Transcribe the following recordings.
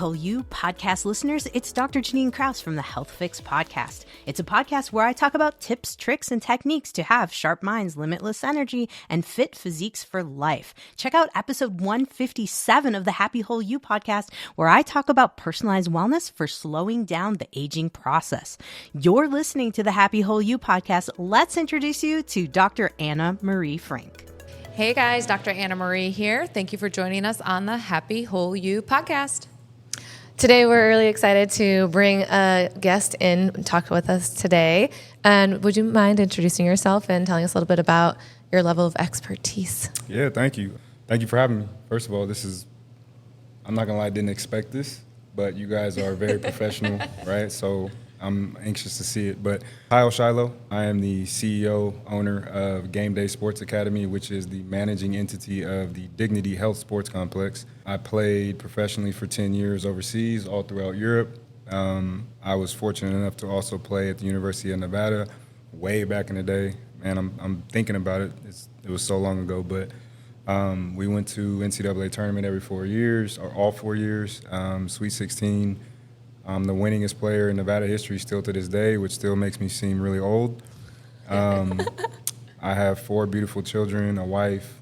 Hole U podcast listeners, it's Dr. Janine Krause from the Health Fix podcast. It's a podcast where I talk about tips, tricks, and techniques to have sharp minds, limitless energy, and fit physiques for life. Check out episode 157 of the Happy Hole U podcast, where I talk about personalized wellness for slowing down the aging process. You're listening to the Happy Hole U podcast. Let's introduce you to Dr. Anna Marie Frank. Hey guys, Dr. Anna Marie here. Thank you for joining us on the Happy Hole U podcast. Today, we're really excited to bring a guest in and talk with us today. And would you mind introducing yourself and telling us a little bit about your level of expertise? Yeah, thank you. Thank you for having me. First of all, I'm not gonna lie, I didn't expect this, but you guys are very professional, right? So I'm anxious to see it. But hi, Shiloh. I am the CEO, owner of Game Day Sports Academy, which is the managing entity of the Dignity Health Sports Complex. I played professionally for 10 years overseas, all throughout Europe. I was fortunate enough to also play at the University of Nevada way back in the day. Man, I'm thinking about it. It was so long ago, but we went to NCAA tournament every 4 years, or all 4 years, Sweet 16. I'm the winningest player in Nevada history still to this day, which still makes me seem really old. I have 4 beautiful children, a wife,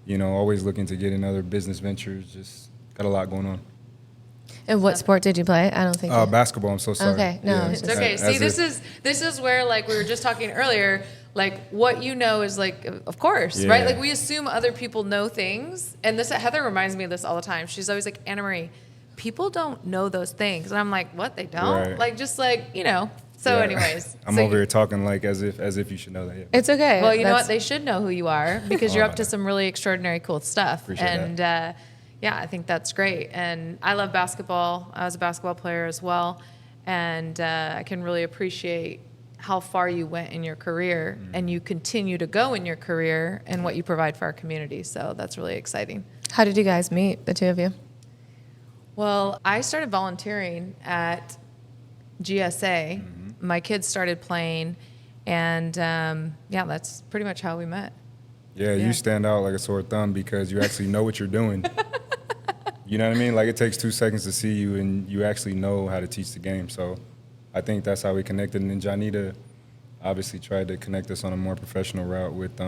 always looking to get in other business ventures, just got a lot going on. And what sport did you play? I don't think basketball. I'm so sorry. Okay, no. Yeah, It's okay. See, this is where, like we were just talking earlier, like what you know is like, of course, right? Like we assume other people know things. And Heather reminds me of this all the time. She's always like, Anna Marie, people don't know those things. And I'm like, what, they don't? Right. Like, just like, So anyways. I'm over here talking like as if you should know that. Yeah. It's okay. Well, you know what? They should know who you are because you're up to some really extraordinary, cool stuff. Appreciate that. Yeah, I think that's great. And I love basketball. I was a basketball player as well. And I can really appreciate how far you went in your career and you continue to go in your career and what you provide for our community. So that's really exciting. How did you guys meet, the two of you? Well, I started volunteering at GSA. My kids started playing, and that's pretty much how we met. Yeah, you stand out like a sore thumb because you actually know what you're doing. You know what I mean? Like it takes 2 seconds to see you, and you actually know how to teach the game. So I think that's how we connected. And then Janita obviously tried to connect us on a more professional route with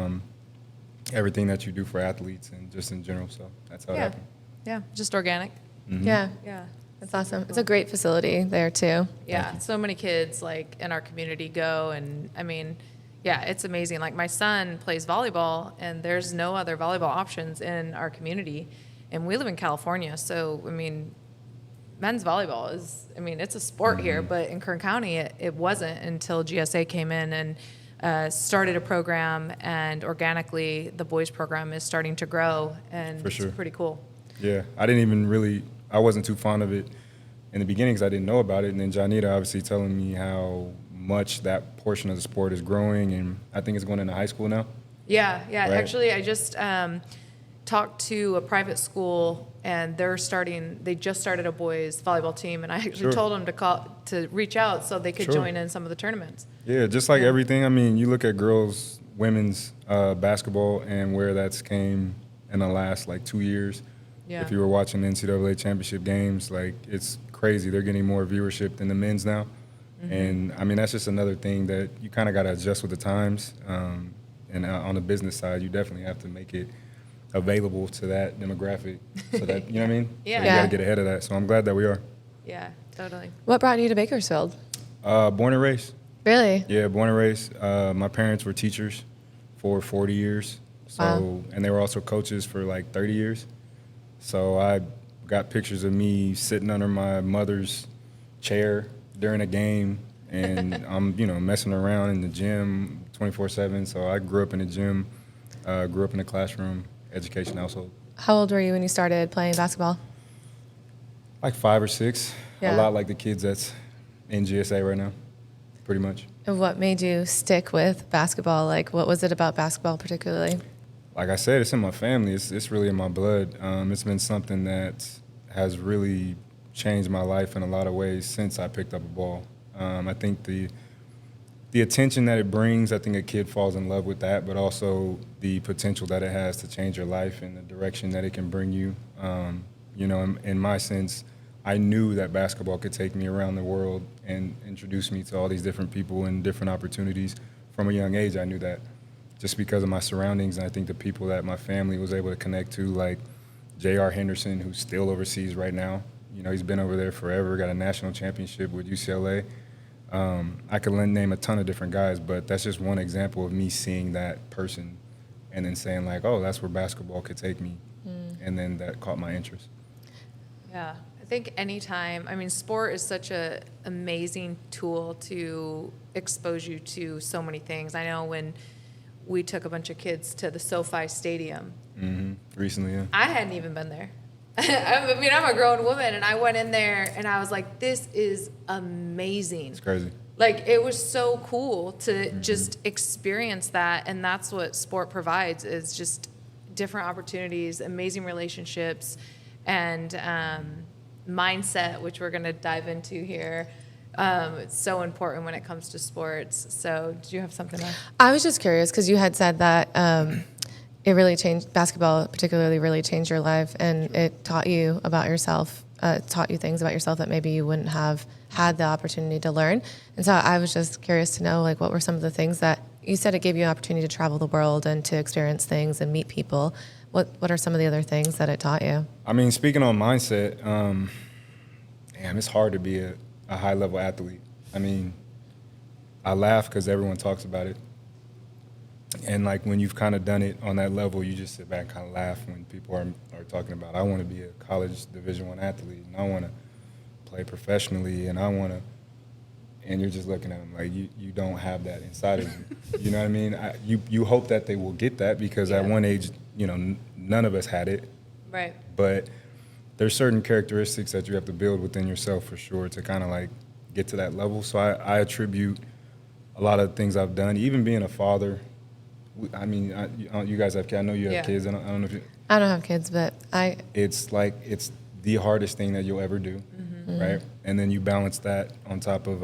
everything that you do for athletes and just in general. So that's how it happened. Yeah, just organic. Mm-hmm. Yeah. That's awesome. It's a great facility there too. Yeah, so many kids like in our community go, and I mean, yeah, it's amazing. Like my son plays volleyball, and there's no other volleyball options in our community, and we live in California, so I mean, men's volleyball it's a sport here, but in Kern County, it wasn't until GSA came in and started a program, and organically, the boys program is starting to grow, and it's pretty cool. Yeah, I wasn't too fond of it in the beginning because I didn't know about it. And then Janita obviously telling me how much that portion of the sport is growing. And I think it's going into high school now. Yeah. Right? Actually, I just talked to a private school, and they just started a boys volleyball team. And I actually told them to reach out so they could join in some of the tournaments. Yeah, just like everything. I mean, you look at women's basketball and where that's came in the last 2 years. Yeah. If you were watching the NCAA championship games, it's crazy. They're getting more viewership than the men's now. Mm-hmm. And, I mean, that's just another thing that you kind of got to adjust with the times. And on the business side, you definitely have to make it available to that demographic so that, you know what I mean? Yeah. So you got to get ahead of that. So I'm glad that we are. Yeah, totally. What brought you to Bakersfield? Born and raised. Really? Yeah, born and raised. My parents were teachers for 40 years. So, and they were also coaches for 30 years. So I got pictures of me sitting under my mother's chair during a game, and I'm, messing around in the gym 24/7. So I grew up in the gym, grew up in a classroom education household. How old were you when you started playing basketball? 5 or 6. Yeah. A lot like the kids that's in GSA right now, pretty much. And what made you stick with basketball? What was it about basketball particularly? Like I said, it's in my family. It's really in my blood. It's been something that has really changed my life in a lot of ways since I picked up a ball. I think the attention that it brings, I think a kid falls in love with that, but also the potential that it has to change your life and the direction that it can bring you. You know, in my sense, I knew that basketball could take me around the world and introduce me to all these different people and different opportunities. From a young age, I knew that just because of my surroundings, and I think the people that my family was able to connect to, like J.R. Henderson, who's still overseas right now. You know, he's been over there forever, got a national championship with UCLA. I could name a ton of different guys, but that's just one example of me seeing that person and then saying like, oh, that's where basketball could take me. And then that caught my interest. Yeah, I think anytime, I mean, sport is such a amazing tool to expose you to so many things. I know when we took a bunch of kids to the SoFi Stadium. Recently, yeah. I hadn't even been there. I mean, I'm a grown woman, and I went in there, and I was like, this is amazing. It's crazy. Like, it was so cool to just experience that, and that's what sport provides, is just different opportunities, amazing relationships, and mindset, which we're going to dive into here. It's so important when it comes to sports. So did you have something else? I was just curious because you had said that it really changed, basketball particularly really changed your life, and it taught you about yourself, taught you things about yourself that maybe you wouldn't have had the opportunity to learn. And so I was just curious to know, like, what were some of the things that you said it gave you an opportunity to travel the world and to experience things and meet people. What are some of the other things that it taught you? I mean, speaking on mindset, it's hard to be a high-level athlete. I mean, I laugh because everyone talks about it. And, like, when you've kind of done it on that level, you just sit back and kind of laugh when people are talking about, I want to be a college Division I athlete, and I want to play professionally, and I want to, and you're just looking at them like you don't have that inside of you. You know what I mean? You hope that they will get that because at one age, you know, none of us had it. Right. But there's certain characteristics that you have to build within yourself for sure to kind of like get to that level. So I attribute a lot of things I've done, even being a father. I mean, you guys have kids. I know you have kids. I don't know if you. I don't have kids, but It's like it's the hardest thing that you'll ever do, right? And then you balance that on top of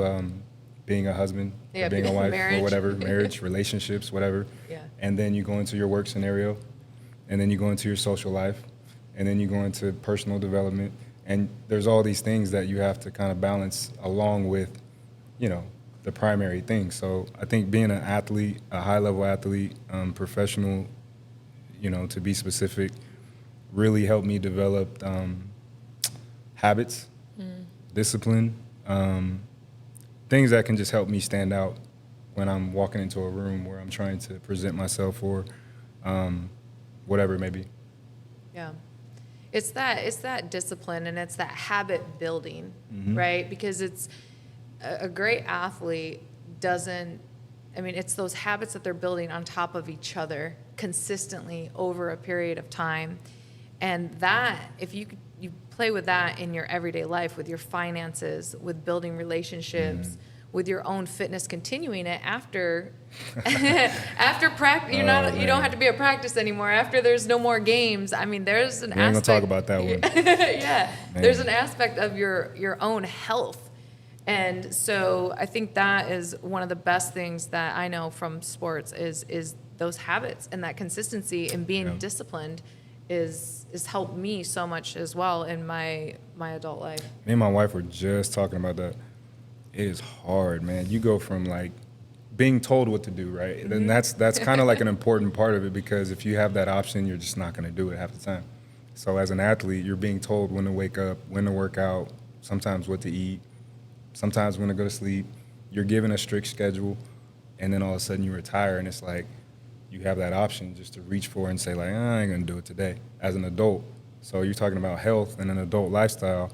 being a husband, or being a wife, or whatever, marriage, relationships, whatever. Yeah. And then you go into your work scenario, and then you go into your social life, and then you go into personal development, and there's all these things that you have to kind of balance along with, you know, the primary thing. So I think being an athlete, a high-level athlete, professional, you know, to be specific, really helped me develop habits, discipline, things that can just help me stand out when I'm walking into a room where I'm trying to present myself or whatever it may be. Yeah. It's that discipline and it's that habit building, right? Because it's a great athlete it's those habits that they're building on top of each other consistently over a period of time. And that, if you play with that in your everyday life, with your finances, with building relationships, with your own fitness, continuing it after practice, you don't have to be at practice anymore. After there's no more games, I mean, there's an aspect. We ain't gonna talk about that one. Yeah, Man. There's an aspect of your own health. And so I think that is one of the best things that I know from sports is those habits and that consistency and being disciplined is helped me so much as well in my adult life. Me and my wife were just talking about that. It is hard, man. You go from like being told what to do, right? And that's kind of like an important part of it because if you have that option, you're just not going to do it half the time. So as an athlete, you're being told when to wake up, when to work out, sometimes what to eat, sometimes when to go to sleep. You're given a strict schedule, and then all of a sudden you retire, and it's like you have that option just to reach for and say, like, I ain't going to do it today as an adult. So you're talking about health and an adult lifestyle.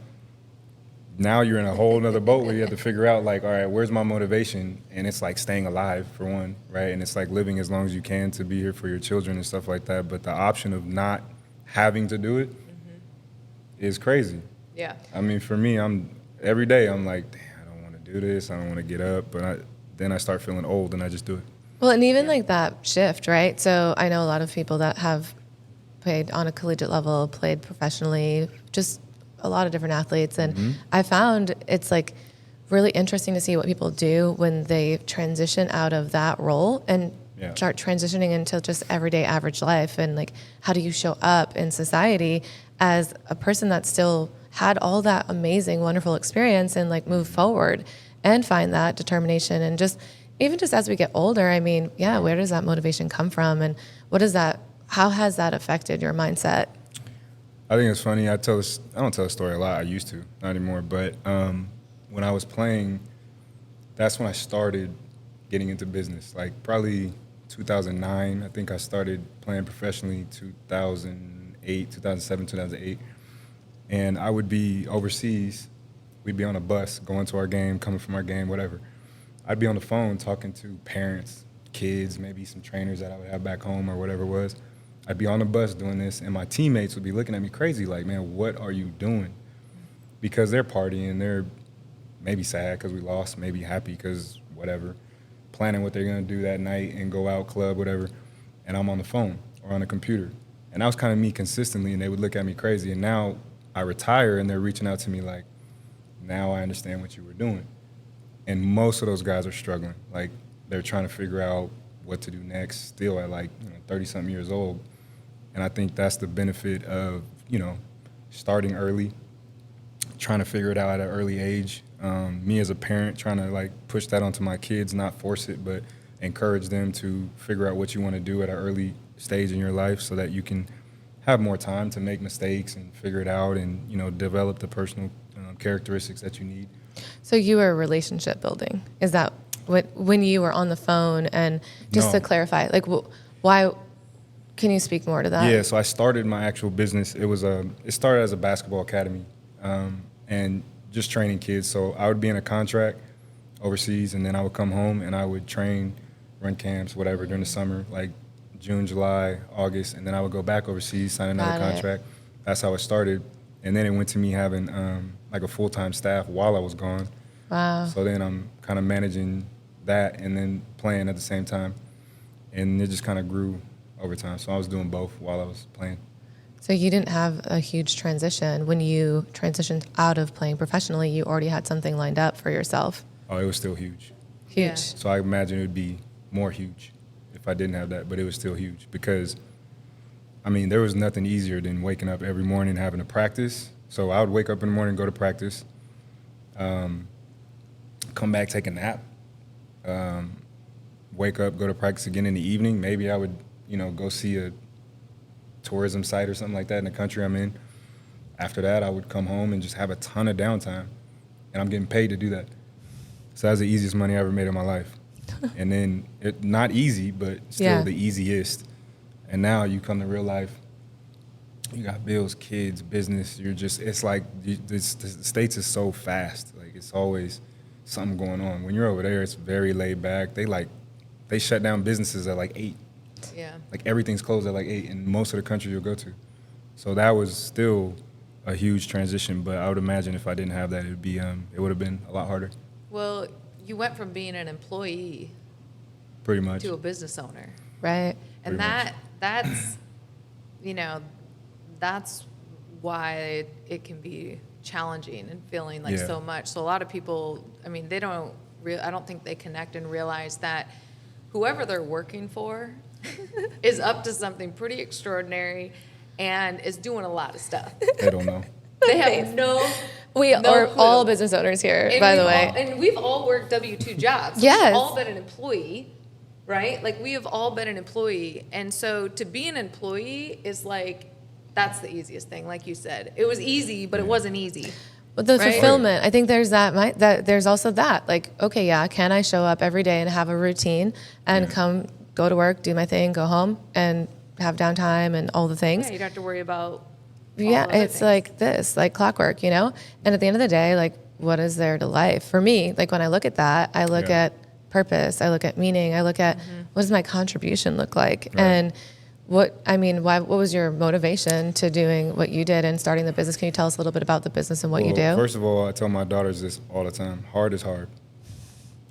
Now you're in a whole nother boat where you have to figure out, like, all right, where's my motivation? And it's like staying alive, for one, right? And it's like living as long as you can to be here for your children and stuff like that. But the option of not having to do it is crazy. Yeah. I mean, for me, every day I'm like, damn, I don't want to do this. I don't want to get up. But then I start feeling old and I just do it. Well, and even like that shift, right? So I know a lot of people that have played on a collegiate level, played professionally, just a lot of different athletes. And I found it's like really interesting to see what people do when they transition out of that role and Yeah. start transitioning into just everyday average life, and like, how do you show up in society as a person that still had all that amazing, wonderful experience and like move forward and find that determination. And just, even just as we get older, I mean, yeah, where does that motivation come from? And how has that affected your mindset? I think it's funny. I don't tell a story a lot. I used to, not anymore. But when I was playing, that's when I started getting into business. Like probably 2009. I think I started playing professionally 2008, 2007, 2008. And I would be overseas. We'd be on a bus going to our game, coming from our game, whatever. I'd be on the phone talking to parents, kids, maybe some trainers that I would have back home or whatever it was. I'd be on the bus doing this, and my teammates would be looking at me crazy like, man, what are you doing? Because they're partying, they're maybe sad because we lost, maybe happy because whatever, planning what they're going to do that night and go out, club, whatever, and I'm on the phone or on the computer. And that was kind of me consistently, and they would look at me crazy. And now I retire, and they're reaching out to me like, now I understand what you were doing. And most of those guys are struggling. Like, they're trying to figure out what to do next, still at like 30-something years old. And I think that's the benefit of, starting early, trying to figure it out at an early age. Me as a parent, trying to like push that onto my kids, not force it, but encourage them to figure out what you want to do at an early stage in your life so that you can have more time to make mistakes and figure it out and, develop the personal characteristics that you need. So you were relationship building. Is that when you were on the phone? And just No. to clarify, like, why? Can you speak more to that? Yeah, so I started my actual business. It started as a basketball academy, and just training kids. So I would be in a contract overseas, and then I would come home and I would train, run camps, whatever, during the summer, like June, July, August, and then I would go back overseas, sign another contract. That's how it started. And then it went to me having like a full-time staff while I was gone. Wow. So then I'm kind of managing that and then playing at the same time. And it just kind of grew over time. So I was doing both while I was playing. So you didn't have a huge transition. When you transitioned out of playing professionally, you already had something lined up for yourself. Oh, it was still huge. Huge. Yeah. So I imagine it would be more huge if I didn't have that, but it was still huge because, there was nothing easier than waking up every morning having to practice. So I would wake up in the morning, go to practice, come back, take a nap, wake up, go to practice again in the evening. Maybe I would, go see a tourism site or something like that in the country I'm in. After that, I would come home and just have a ton of downtime, and I'm getting paid to do that. So that's the easiest money I ever made in my life. And then, not easy, but still the easiest. And now you come to real life, you got bills, kids, business. It's like the States is so fast. Like, it's always something going on. When you're over there, it's very laid back. They shut down businesses at like 8. Yeah. Like, everything's closed at like 8 in most of the countries you'll go to. So that was still a huge transition, but I would imagine if I didn't have that, it would have been a lot harder. Well, you went from being an employee Pretty much. to a business owner. Right. And Pretty that's, that's why it can be challenging and feeling like Yeah. so much. So a lot of people, they don't I don't think they connect and realize that whoever they're working for is up to something pretty extraordinary and is doing a lot of stuff. They don't know. They have no We no are clue. all business owners here, by the way. And we've all worked W-2 jobs. Yes. We've all been an employee, right? Like, we have all been an employee. And so to be an employee is like, that's the easiest thing, like you said. It was easy, but it wasn't easy. But the Right? fulfillment, I think there's that there's also that. Like, okay, yeah, can I show up every day and have a routine and go to work, do my thing, go home, and have downtime and all the things? Yeah, you don't have to worry about Yeah, all other it's things. like this, like clockwork, And at the end of the day, like, what is there to life? For me, like, when I look at that, I look Yeah. at purpose, I look at meaning, I look at what does my contribution look like? Right. And what was your motivation to doing what you did and starting the business? Can you tell us a little bit about the business and what you Well, do? First of all, I tell my daughters this all the time. Hard is hard.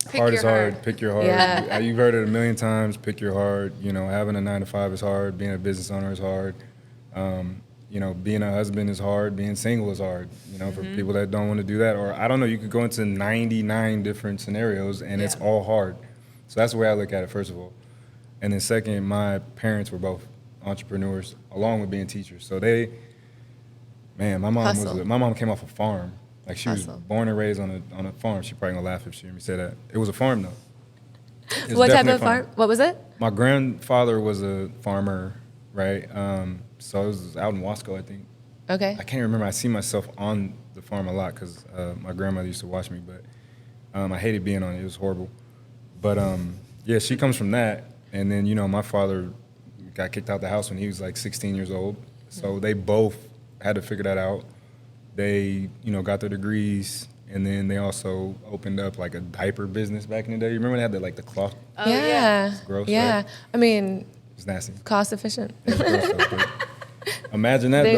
Pick Hard your is hard. heart. Pick your heart. Yeah. You've heard it a million times. Pick your heart. Having a 9-to-5 is hard. Being a business owner is hard. Being a husband is hard. Being single is hard. For people that don't want to do that, or I don't know, you could go into 99 different scenarios and it's Yeah. all hard. So that's the way I look at it. First of all, And then second, my parents were both entrepreneurs along with being teachers. So my mom came off a farm. Like she was Hustle. born and raised on a farm. She probably gonna laugh if she hear me say that. It was a farm though. It was What type definitely a of farm? What was it? My grandfather was a farmer, right? So it was out in Wasco, I think. Okay. I can't remember. I see myself on the farm a lot because my grandmother used to watch me, but I hated being on it. It was horrible. But yeah, she comes from that. And then, my father got kicked out the house when he was like 16 years old. So they both had to figure that out. They, got their degrees. And then they also opened up like a diaper business back in the day. You remember they had the cloth? Oh, yeah. It's gross, Yeah. right? I mean, It's nasty. cost efficient. It's gross, though, but imagine that, though.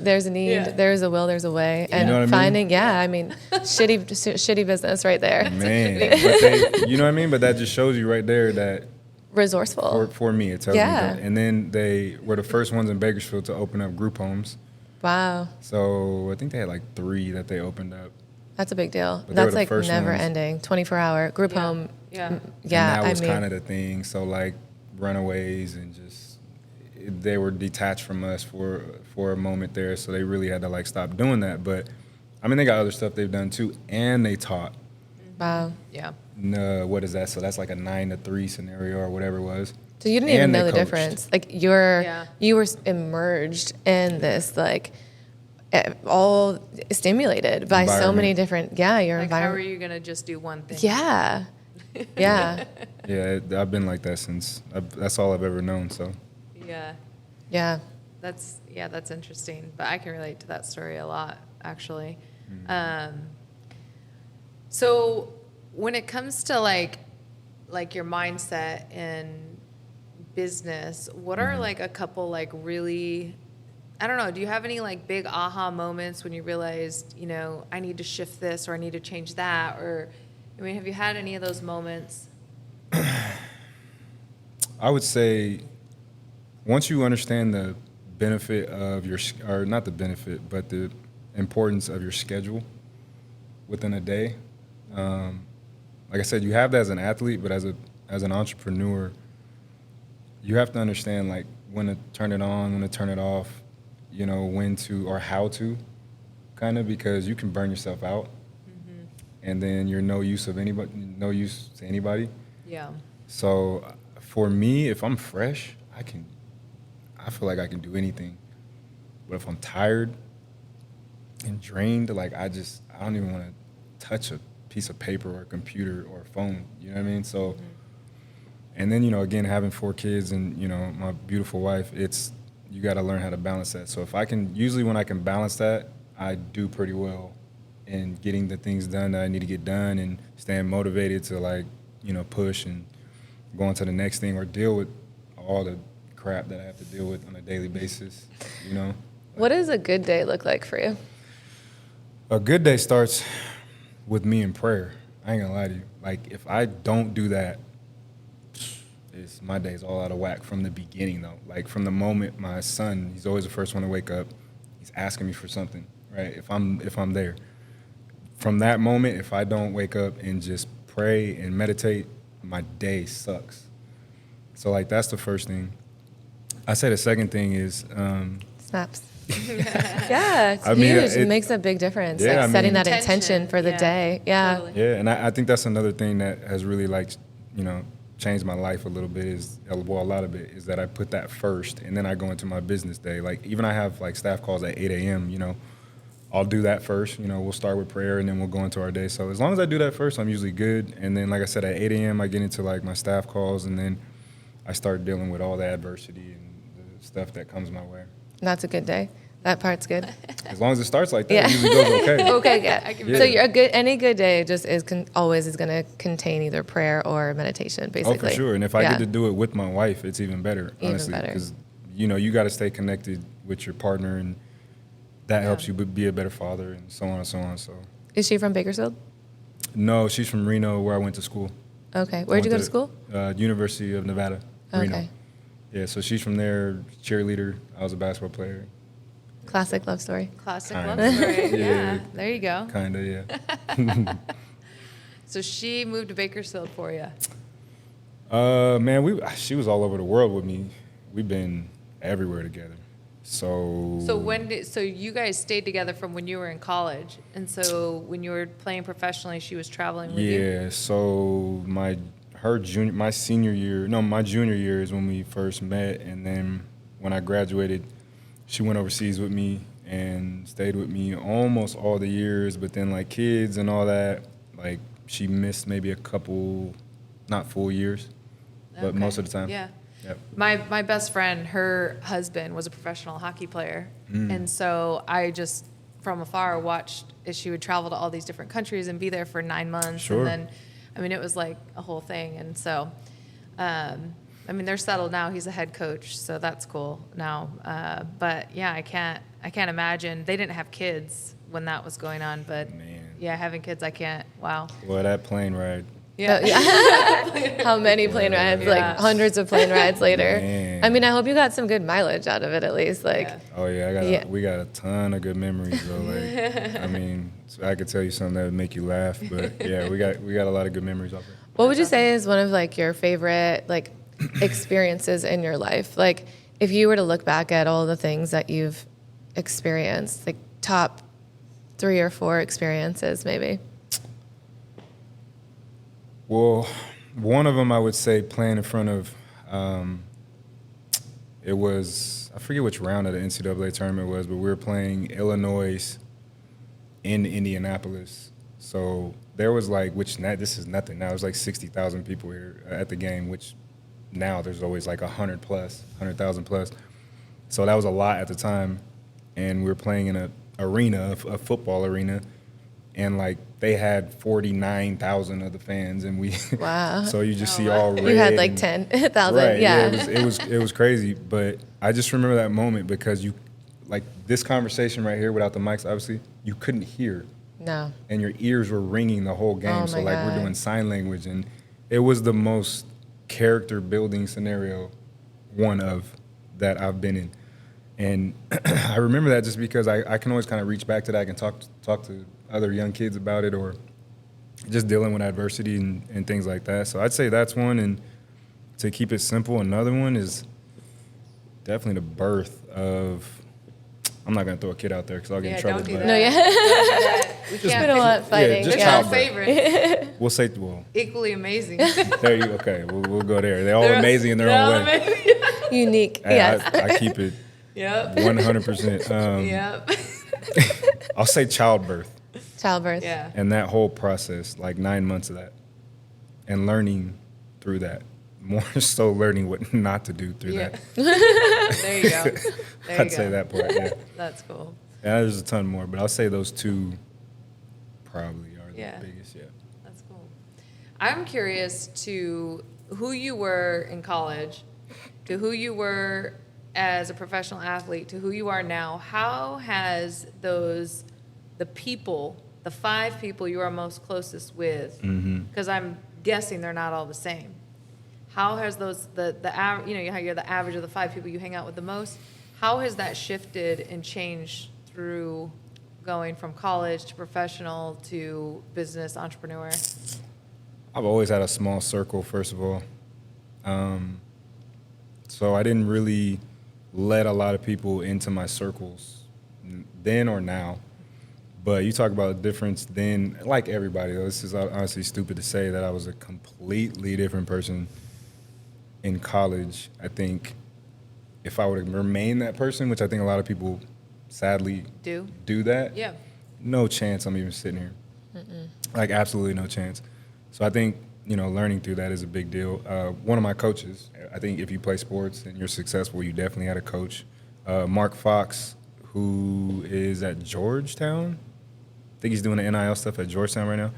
There's a need, Yeah. there's a will, there's a way. And know what I mean? finding, shitty business right there. Man, but you know what I mean? But that just shows you right there that Resourceful. for me, it tells me Yeah. that. And then they were the first ones in Bakersfield to open up group homes. Wow. So I think they had like 3 that they opened up. That's a big deal. But they were That's the like first never ones. ending. 24-hour group Yeah. home. Yeah. Yeah. And that was kind of the thing. So like runaways and just they were detached from us for a moment there. So they really had to like stop doing that. But I mean, they got other stuff they've done too, and they taught. Wow. Yeah. What is that? So that's like a 9 to 3 scenario or whatever it was. So you didn't even And they know the coached. difference. Like you were immersed in this, like all stimulated by so many Environment. different, your Like, how are environment. you going to just do one thing? Yeah. Yeah. Yeah, I've been like that since. That's all I've ever known. So Yeah. Yeah. That's interesting. But I can relate to that story a lot, actually. So when it comes to like your mindset in business, what are like a couple like really, I don't know, do you have any like big aha moments when you realized, I need to shift this or I need to change that? Or, I mean, have you had any of those moments? I would say once you understand the benefit of or not the benefit, but the importance of your schedule within a day. Like I said, you have that as an athlete, but as an entrepreneur, you have to understand like when to turn it on, when to turn it off, when to or how to, kind of, because you can burn yourself out, and then you're no use to anybody. Yeah. So for me, if I'm fresh, I feel like I can do anything. But if I'm tired and drained, like I don't even want to touch a piece of paper or a computer or a phone. You know what I mean? So, and then, again, having 4 kids and, my beautiful wife, you got to learn how to balance that. So usually when I can balance that, I do pretty well in getting the things done that I need to get done and staying motivated to like, push and go on to the next thing or deal with all the crap that I have to deal with on a daily basis, What does a good day look like for you? A good day starts with me in prayer. I ain't gonna lie to you. Like, if I don't do that, my day's all out of whack from the beginning, though. Like, from the moment my son, he's always the first one to wake up. He's asking me for something, right? If I'm there. From that moment, if I don't wake up and just pray and meditate, my day sucks. So, like, that's the first thing. I say the second thing is... Snaps. Yeah, it's I mean, huge. It makes a big difference. Yeah, like I mean- setting that Intention, intention for the yeah, day. Yeah. totally. Yeah, and I think that's another thing that has really changed my life a little bit a lot of it is that I put that first and then I go into my business day. Like even I have like staff calls at 8 a.m., I'll do that first. We'll start with prayer and then we'll go into our day. So as long as I do that first, I'm usually good. And then like I said, at 8 a.m. I get into like my staff calls and then I start dealing with all the adversity and the stuff that comes my way. That's a good day. That part's good. As long as it starts like that, Yeah. it usually goes okay. Okay, yeah. I can Yeah. So any good day just always is going to contain either prayer or meditation, basically. Oh, for sure. And if I Yeah. get to do it with my wife, it's even better, Even honestly. better. Because, you got to stay connected with your partner, and that helps you be a better father, and so on and so on. So, Is she from Bakersfield? no, she's from Reno, where I went to school. Okay. Where'd you go to school? University of Nevada, Reno. Okay. Yeah, so she's from there, cheerleader. I was a basketball player. Classic love story. Classic Kinda. love story. Yeah. Yeah. There you go. Kind of, yeah. So she moved to Bakersfield for you. Man, she was all over the world with me. We've been everywhere together. So So you guys stayed together from when you were in college, and so when you were playing professionally, she was traveling with you. yeah, so my junior year is when we first met, and then when I graduated, she went overseas with me and stayed with me almost all the years. But then like kids and all that, like she missed maybe a couple, not full years, but Okay. most of the time. Yeah. Yep. My best friend, her husband was a professional hockey player, and so I just from afar watched as she would travel to all these different countries and be there for 9 months, Sure. and then, I mean, it was like a whole thing, and so, I mean, they're settled now. He's a head coach, so that's cool now. But yeah, I can't imagine they didn't have kids when that was going on, but Man. yeah, having kids, I can't. Wow. Well, that plane ride. Yeah. How many plane rides? Yeah. Like hundreds of plane rides later. Man. I mean, I hope you got some good mileage out of it at least. Like, Yeah. Oh yeah, Yeah. we got a ton of good memories though. Like, I mean, so I could tell you something that would make you laugh, but yeah, we got a lot of good memories off it. what would you say is one of like your favorite like experiences in your life? Like, if you were to look back at all the things that you've experienced, like top 3 or 4 experiences, maybe. Well, one of them I would say playing in front of, it was, I forget which round of the NCAA tournament it was, but we were playing Illinois in Indianapolis. So there was like, this is nothing now, there's like 60,000 people here at the game, which now there's always like 100,000 plus. So that was a lot at the time. And we were playing in a football arena, and like they had 49,000 of the fans, and we Wow. so you just see all red. You had like and- 10,000. Right, Yeah. it was crazy, but I just remember that moment because you, like this conversation right here without the mics, obviously you couldn't hear, No. and your ears were ringing the whole game. Oh So my like God. we're doing sign language, and it was the most character building scenario, one of that I've been in, and I remember that just because I can always kind of reach back to that. I can talk to other young kids about it, or just dealing with adversity and things like that. So I'd say that's one. And to keep it simple, another one is definitely the birth of, I'm not going to throw a kid out there because I'll get in Yeah, trouble. don't do but that. No, yeah. We We can't don't want fighting. just They're child all birth. favorite. We'll say, well, Equally amazing. there you okay. We'll go there. They're all amazing in their own way. Amazing. Unique. And Yes. I keep it Yep. 100%. Yep. I'll say childbirth. Childbirth. Yeah. And that whole process, like 9 months of that, and learning through that, more so learning what not to do through Yeah. that. There you go. There you I'd say go. that part, yeah. That's cool. Yeah, there's a ton more, but I'll say those two probably are Yeah. the biggest, yeah. That's cool. I'm curious to who you were in college, to who you were as a professional athlete, to who you are now. How has the people, the 5 people you are most closest with, because I'm guessing they're not all the same. How has how you're the average of the 5 people you hang out with the most? How has that shifted and changed through going from college to professional to business entrepreneur? I've always had a small circle, first of all. So I didn't really let a lot of people into my circles then or now. But you talk about a difference then, like everybody, though, this is honestly stupid to say that I was a completely different person in college. I think if I would have remained that person, which I think a lot of people sadly Do that, Yeah. no chance I'm even sitting here. Like, absolutely no chance. So I think, learning through that is a big deal. One of my coaches, I think if you play sports and you're successful, you definitely had a coach. Mark Fox, who is at Georgetown. I think he's doing the NIL stuff at Georgetown right now.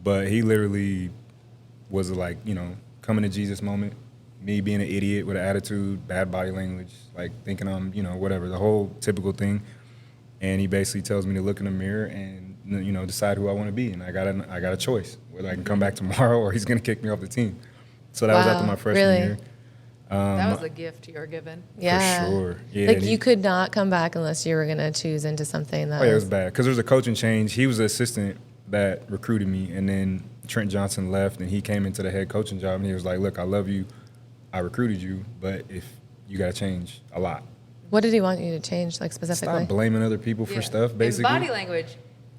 But he literally was like, coming to Jesus moment. Me being an idiot with an attitude, bad body language, like thinking I'm, whatever, the whole typical thing. And he basically tells me to look in the mirror and, decide who I want to be. And I got a choice, whether I can come back tomorrow or he's going to kick me off the team. So that was after my freshman really? year. That was a gift you were given. Yeah. For sure. Yeah, Like and you could not come back unless you were going to choose into something that Oh, yeah, it was bad. Because there was a coaching change. He was the assistant that recruited me. And then Trent Johnson left and he came into the head coaching job and he was like, look, I love you. I recruited you, but if you got to change a lot. What did he want you to change, like specifically? Stop blaming other people for stuff, basically. And body language.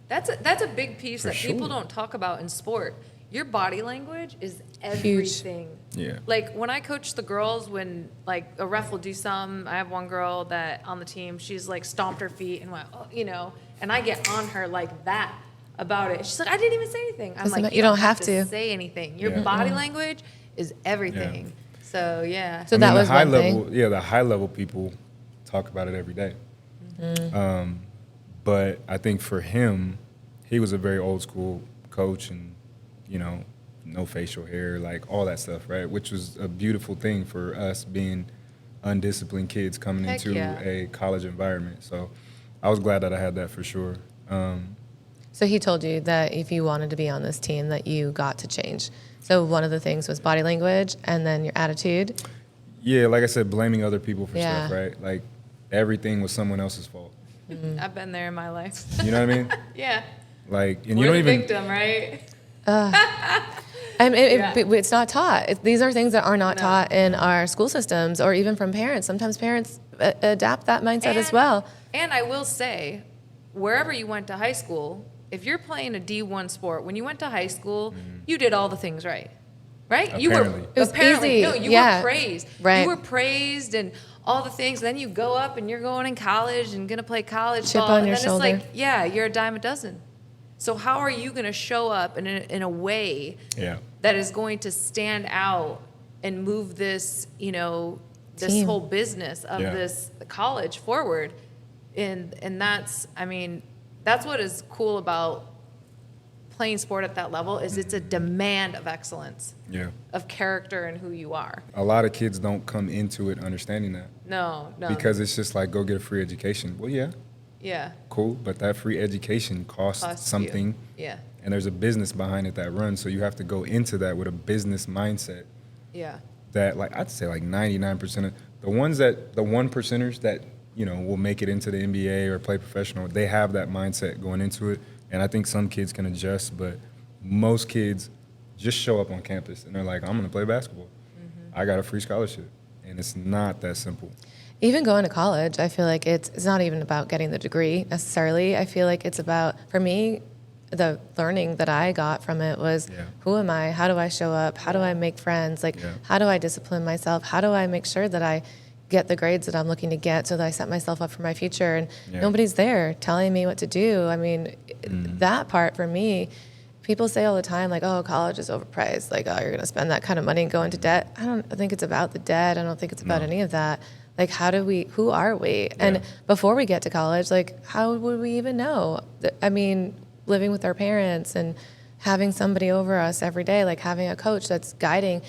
That's a big piece For that sure. people don't talk about in sport. Your body language is everything. Yeah. Like when I coach the girls, when like a ref will do something, I have one girl that on the team, she's like stomped her feet and went, oh, you know, and I get on her like that about it. She's like, I didn't even say anything. I'm like, you don't have to say anything. Your body language is everything. Yeah. So yeah. So that was the high one level, thing. Yeah, the high level people talk about it every day. Mm-hmm. But I think for him, he was a very old school coach, and you know, no facial hair, like all that stuff, right? Which was a beautiful thing for us being undisciplined kids coming into a college environment. So I was glad that I had that for sure. So he told you that if you wanted to be on this team, that you got to change. So one of the things was body language, and then your attitude. Yeah, like I said, blaming other people for stuff, right? Like everything was someone else's fault. Mm-hmm. I've been there in my life. You know what I mean? Yeah. Like, and We're you don't the even victim, right? It's not taught. These are things that are not taught in our school systems, or even from parents. Sometimes parents adapt that mindset as well. And I will say, wherever you went to high school, if you're playing a D1 sport, when you went to high school, you did all the things right. Right? Apparently. You were It was easy. No, you Yeah. were praised. Right. You were praised and all the things. Then you go up and you're going in college and gonna play college Chip ball. on And your then shoulder. it's like, yeah, you're a dime a dozen. So how are you gonna show up in a way that is going to stand out and move this, you know, this Team. whole business of this college forward? And that's, I mean, that's what is cool about playing sport at that level, is it's a demand of excellence, of character and who you are. A lot of kids don't come into it understanding that. No. Because it's just like, go get a free education. Well, Yeah. cool, but that free education costs something. You. Yeah. And there's a business behind it that runs, so you have to go into that with a business mindset. Yeah. That, like, I'd say like 99% of the one percenters that, you know, will make it into the NBA or play professional, they have that mindset going into it. And I think some kids can adjust, but most kids just show up on campus and they're like, I'm going to play basketball. Mm-hmm. I got a free scholarship. And it's not that simple. Even going to college, I feel like it's not even about getting the degree necessarily. I feel like it's about, for me, the learning that I got from it was, who am I? How do I show up? How do I make friends? Like, how do I discipline myself? How do I make sure that I get the grades that I'm looking to get so that I set myself up for my future? And nobody's there telling me what to do. I mean, that part for me, people say all the time, like, oh, college is overpriced. Like, oh, you're going to spend that kind of money and go into debt. I don't think it's about the debt. I don't think it's about any of that. Like, who are we? And before we get to college, like, how would we even know? I mean, living with our parents and having somebody over us every day, like having a coach that's guiding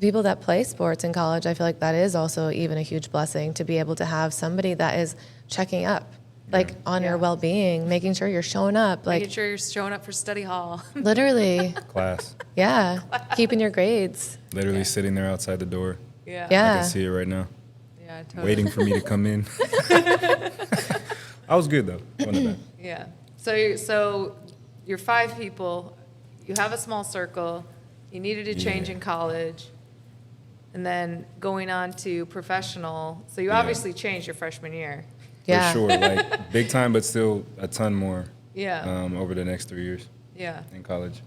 people that play sports in college. I feel like that is also even a huge blessing, to be able to have somebody that is checking up, like on your well-being, making sure you're showing up, like making sure you're showing up for study hall. Literally. Class. Yeah. Keeping your grades. Literally sitting there outside the door. Yeah. I can see it right now. Yeah, totally. Waiting for me to come in. I was good though. Wasn't bad. Yeah. So you're 5 people. You have a small circle. You needed to change in college, and then going on to professional. So you obviously changed your freshman year. Yeah. For sure, like big time, but still a ton more. Yeah. Over the next 3 years. Yeah. In college.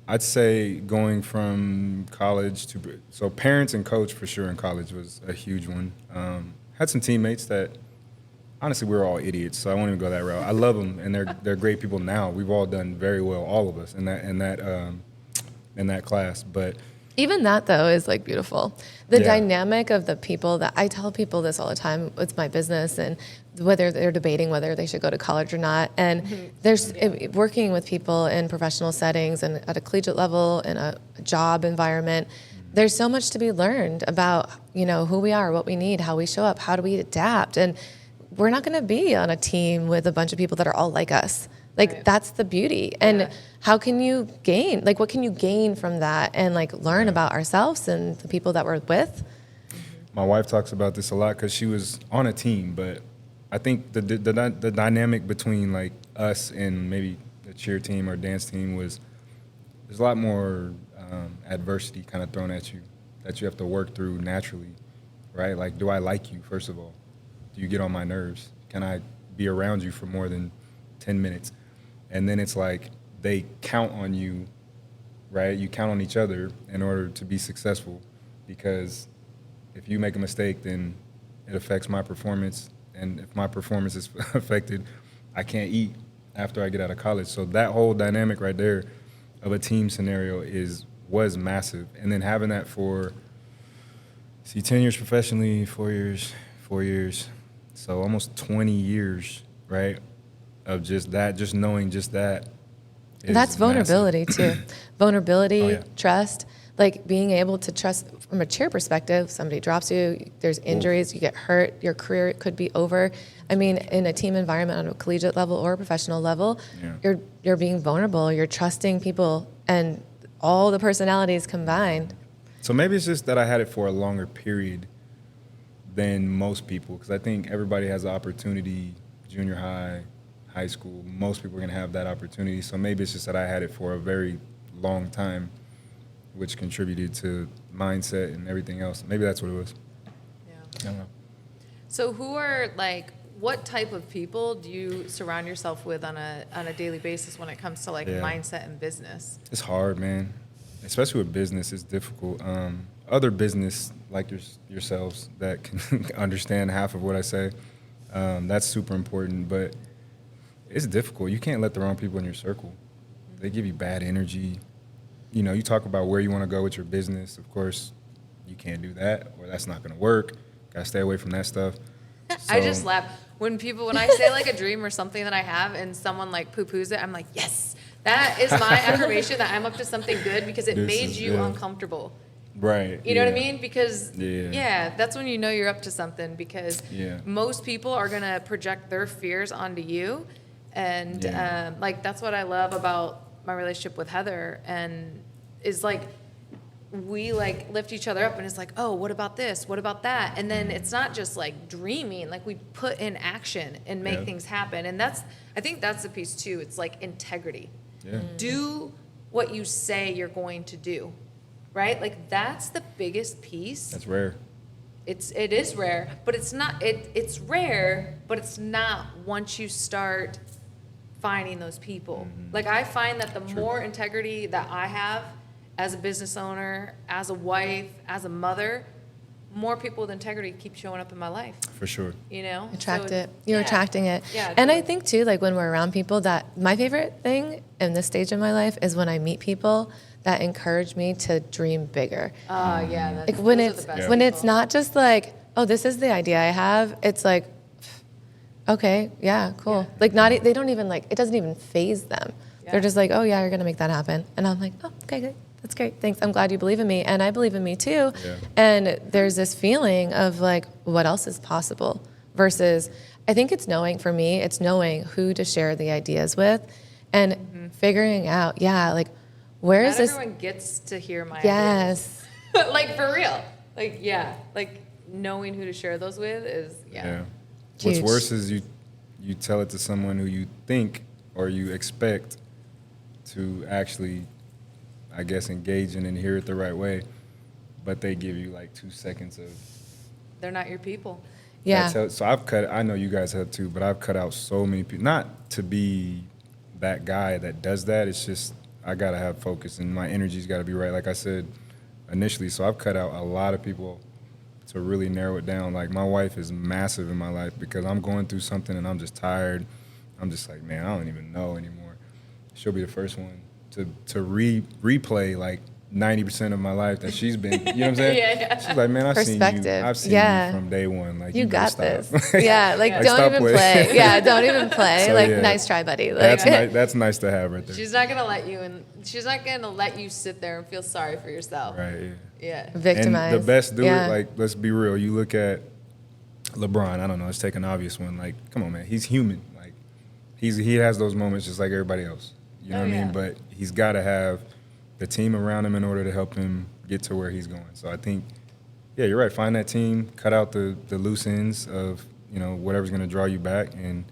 I'd say going from college to, so parents and coach for sure in college was a huge one. Had some teammates that, honestly, we were all idiots, so I won't even go that route. I love them, and they're great people now. We've all done very well, all of us, in that class. But even that, though, is like beautiful. The dynamic of the people that I tell people this all the time. It's my business, and whether they're debating whether they should go to college or not. And there's working with people in professional settings and at a collegiate level in a job environment. There's so much to be learned about, you know, who we are, what we need, how we show up, how do we adapt. And we're not going to be on a team with a bunch of people that are all like us. Like, that's the beauty. And how can you gain, like, what can you gain from that and, like, learn about ourselves and the people that we're with? my wife talks about this a lot because she was on a team, but I think the dynamic between, like, us and maybe the cheer team or dance team was there's a lot more adversity kind of thrown at you that you have to work through naturally, right? Like, do I like you, first of all? Do you get on my nerves? Can I be around you for more than 10 minutes? And then it's like they count on you, right? You count on each other in order to be successful, because if you make a mistake, then it affects my performance. And if my performance is affected, I can't eat after I get out of college. So that whole dynamic right there of a team scenario was massive. And then having that for, 10 years professionally, 4 years, so almost 20 years, right, of just that, just knowing just that. That's vulnerability too. Vulnerability, Oh, yeah. trust, like being able to trust from a cheer perspective. Somebody drops you, there's injuries, you get hurt, your career could be over. I mean, in a team environment on a collegiate level or a professional level, you're being vulnerable, you're trusting people, and all the personalities combined. So maybe it's just that I had it for a longer period than most people, because I think everybody has the opportunity, junior high, high school, most people are going to have that opportunity. So maybe it's just that I had it for a very long time, which contributed to mindset and everything else. Maybe that's what it was. Yeah. I don't know. So what type of people do you surround yourself with on a daily basis when it comes to mindset and business? It's hard, man. Especially with business, it's difficult. Other business like yourselves that can understand half of what I say, that's super important. But it's difficult. You can't let the wrong people in your circle. They give you bad energy. You know, you talk about where you want to go with your business. Of course, you can't do that, or that's not going to work. Got to stay away from that stuff. I just laugh when I say like a dream or something that I have and someone like poo-poos it, I'm like, yes, that is my affirmation that I'm up to something good, because it made you uncomfortable. Right. You know what I mean? Because, that's when you know you're up to something, because most people are going to project their fears onto you. And that's what I love about my relationship with Heather, and is like, we like lift each other up, and it's like, oh, what about this? What about that? And then it's not just like dreaming, like we put in action and make things happen. And I think that's the piece too. It's like integrity. Yeah. Do what you say you're going to do, right? Like that's the biggest piece. That's rare. It is rare, but it's not, it's rare, but it's not once you start finding those people. Mm-hmm. Like I find that the more integrity that I have as a business owner, as a wife, as a mother, more people with integrity keep showing up in my life. For sure. You know? Attract it. You're attracting it. Yeah. And I think too, like when we're around people, that my favorite thing in this stage of my life is when I meet people that encourage me to dream bigger. Yeah. Like when it's not just like, oh, this is the idea I have. It's like, okay, yeah, cool. Yeah. Like they don't even like, it doesn't even faze them. Yeah. They're just like, oh yeah, you're gonna make that happen. And I'm like, oh, okay, good. That's great. Thanks. I'm glad you believe in me. And I believe in me too. Yeah. And there's this feeling of like, what else is possible? Versus, I think it's knowing who to share the ideas with and figuring out, like, where is this? Everyone gets to hear my ideas. Like for real. Like, like knowing who to share those with is, What's worse is you tell it to someone who you think or you expect to actually, I guess, engage in and hear it the right way, but they give you like 2 seconds of. They're not your people. Yeah. So I know you guys have too, but I've cut out so many people. Not to be that guy that does that. It's just I gotta have focus and my energy's gotta be right, like I said initially. So I've cut out a lot of people to really narrow it down. Like my wife is massive in my life because I'm going through something and I'm just tired. I'm just like, man, I don't even know anymore. She'll be the first one to replay like 90% of my life that she's been, you know what I'm saying? Yeah. She's like, man, I've seen you from day one. Like you got stop. this. Yeah, like don't even play. Yeah, don't even play. So, like nice try, buddy. Like, that's nice to have right there. She's not gonna let you sit there and feel sorry for yourself. Right. Yeah. Victimized. And the best do it, like, let's be real. You look at LeBron, I don't know, let's take an obvious one. Like, come on, man, he's human. Like, he has those moments just like everybody else. You know what I mean? But he's got to have the team around him in order to help him get to where he's going. So I think, you're right. Find that team, cut out the loose ends of, whatever's going to draw you back. And,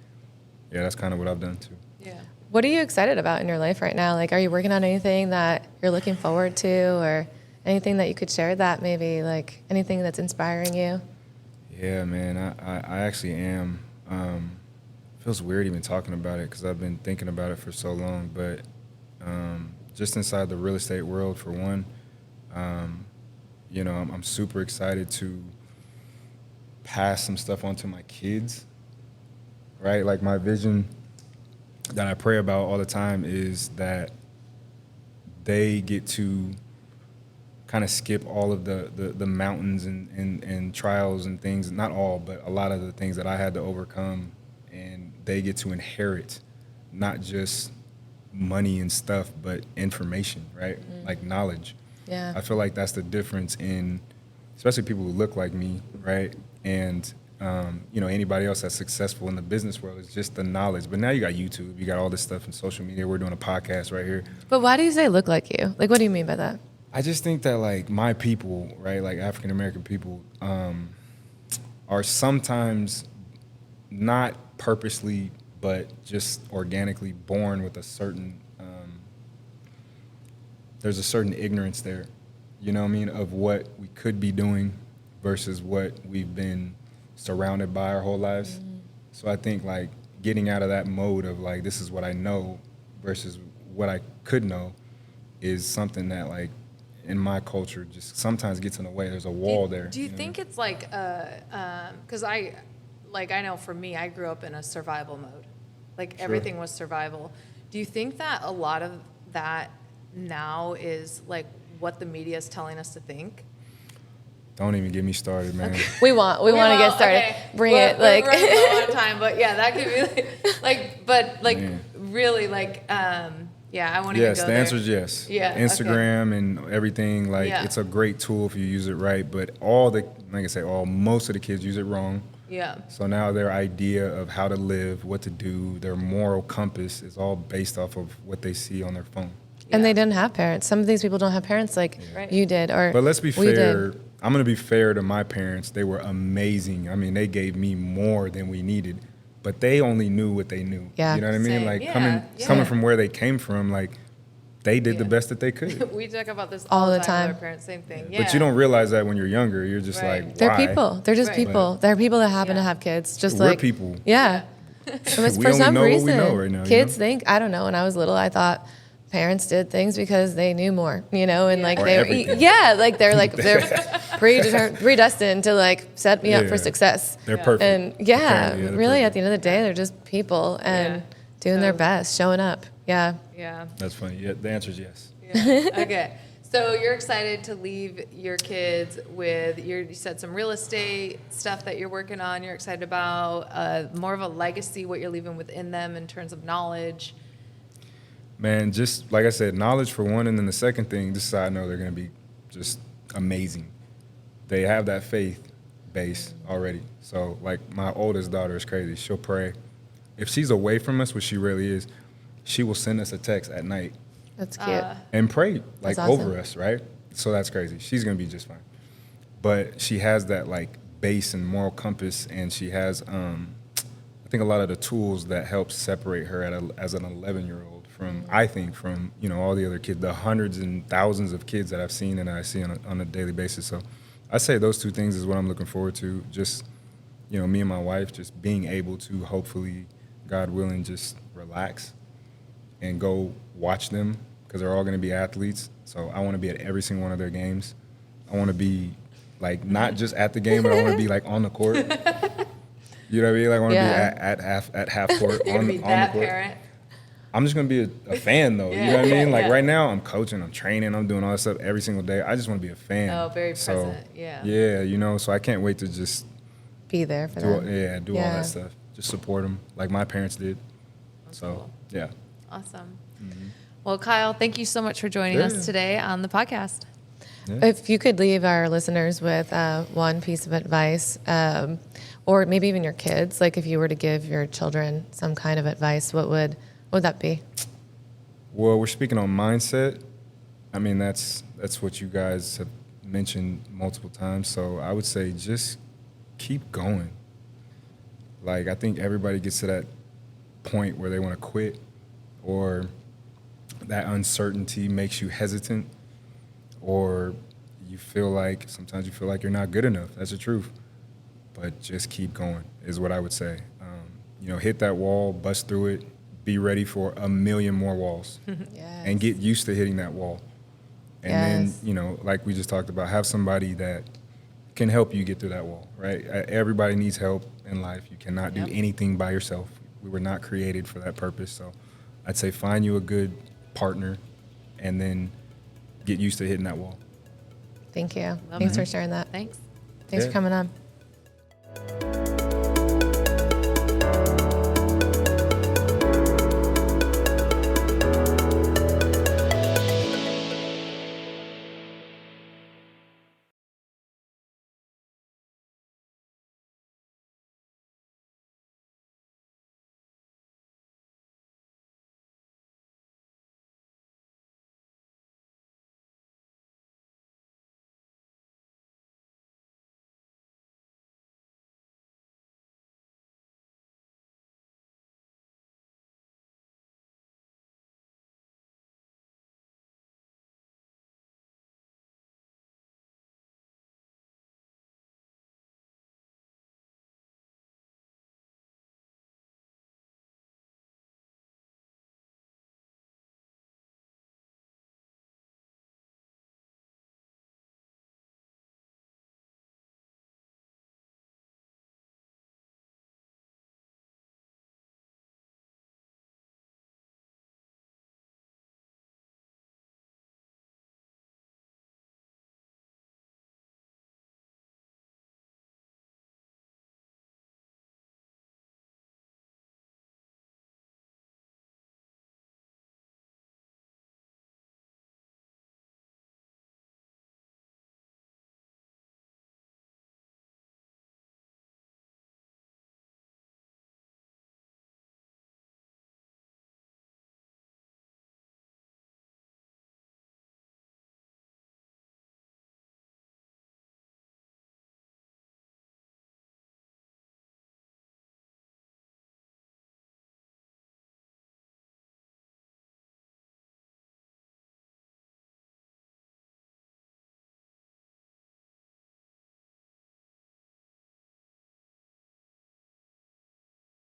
that's kind of what I've done too. Yeah. What are you excited about in your life right now? Like, are you working on anything that you're looking forward to, or anything that you could share that maybe, like, anything that's inspiring you? Yeah, man, I actually am. Feels weird even talking about it because I've been thinking about it for so long. But just inside the real estate world, for one, I'm super excited to pass some stuff on to my kids, right? Like, my vision that I pray about all the time is that they get to kind of skip all of the mountains and trials and things, not all, but a lot of the things that I had to overcome, and they get to inherit not just money and stuff, but information, right? Like knowledge. Yeah. I feel like that's the difference in, especially people who look like me, right? And anybody else that's successful in the business world is just the knowledge. But now you got YouTube, you got all this stuff in social media. We're doing a podcast right here. But why do you say look like you? Like, what do you mean by that? I just think that, like, my people, right, like African American people, are sometimes not purposely, but just organically born with a certain, there's a certain ignorance there, you know what I mean, of what we could be doing versus what we've been surrounded by our whole lives. So I think, like, getting out of that mode of, like, this is what I know versus what I could know is something that, like, in my culture just sometimes gets in the way. There's a wall there. Do you think it's like, because I know for me, I grew up in a survival mode. Like, everything was survival. Do you think that a lot of that now is like what the media is telling us to think? Don't even get me started, man. Okay. We want to get started. Okay. Bring it. Like, we're running low on time, but yeah, that could be really like, yeah, I want to go there. Yes, the answer is yes. Yeah, Instagram and everything, like, it's a great tool if you use it right, but most of the kids use it wrong. Yeah. So now their idea of how to live, what to do, their moral compass is all based off of what they see on their phone. And they didn't have parents. Some of these people don't have parents like you did, or But let's be we fair. did. I'm going to be fair to my parents. They were amazing. I mean, they gave me more than we needed, but they only knew what they knew. Yeah. You know what I mean? Same. Like, Yeah. coming from where they came from, like, they did the best that they could. We talk about this All all the the time time. with our parents, same thing. Yeah. But you don't realize that when you're younger. You're just Right. like, They're why? people. They're just Right. people. They're people that happen to Yeah. have kids. Just We're like people. Yeah. And it's We for only some know what we reason, know right now, you kids know? think, I don't know, when I was little, I thought parents did things because they knew more, and like Or they were, everything. like they're predestined to like set me up for Yeah. success. They're perfect. And Apparently, they're really perfect. at the end of the day, they're just people and Yeah. doing their Totally. best, showing up. Yeah. Yeah. That's funny. Yeah, the answer is yes. Yeah. Okay. So you're excited to leave your kids with you said some real estate stuff that you're working on. You're excited about more of a legacy, what you're leaving within them in terms of knowledge. Man, just like I said, knowledge for one, and then the second thing, just so I know they're going to be just amazing. They have that faith base already. So, like, my oldest daughter is crazy. She'll pray. If she's away from us, which she really is, she will send us a text at night That's cute. and pray, like, That's awesome. over us, right? So that's crazy. She's going to be just fine. But she has that, like, base and moral compass, and she has, I think, a lot of the tools that help separate her as an 11-year-old from, I think, from, all the other kids, the hundreds and thousands of kids that I've seen and I see on a daily basis. So I say those two things is what I'm looking forward to. Just, me and my wife just being able to hopefully, God willing, just relax and go watch them because they're all going to be athletes. So I want to be at every single one of their games. I want to be, like, not just at the game, but I want to be, like, on the court. You know what I mean? Like, I want to be at half court You're on gonna be the that court. parent. I'm just going to be a fan, though. Yeah, You know what I mean? yeah, Like, yeah. right now, I'm coaching, I'm training, I'm doing all this stuff every single day. I just want to be a fan. Oh, very So, present, yeah. Yeah, so I can't wait to just Be there for do all them. that Yeah. stuff. Just support them like my parents did. So, cool. yeah. Awesome. Well, Kyle, thank you so much for joining us today on the podcast. If you could leave our listeners with one piece of advice, or maybe even your kids, like if you were to give your children some kind of advice, what would that be? Well, we're speaking on mindset. I mean, that's what you guys have mentioned multiple times. So I would say just keep going. Like, I think everybody gets to that point where they want to quit or that uncertainty makes you hesitant, or sometimes you feel like you're not good enough. That's the truth. But just keep going is what I would say. Hit that wall, bust through it, be ready for a million more walls, Yes. and get used to hitting that wall. And then, like we just talked about, have somebody that can help you get through that wall, right? Everybody needs help in life. You cannot do anything by yourself. We were not created for that purpose. So I'd say find you a good partner and then get used to hitting that wall. Thank you. Love Thanks it. for sharing that. Thanks. Thanks for coming on.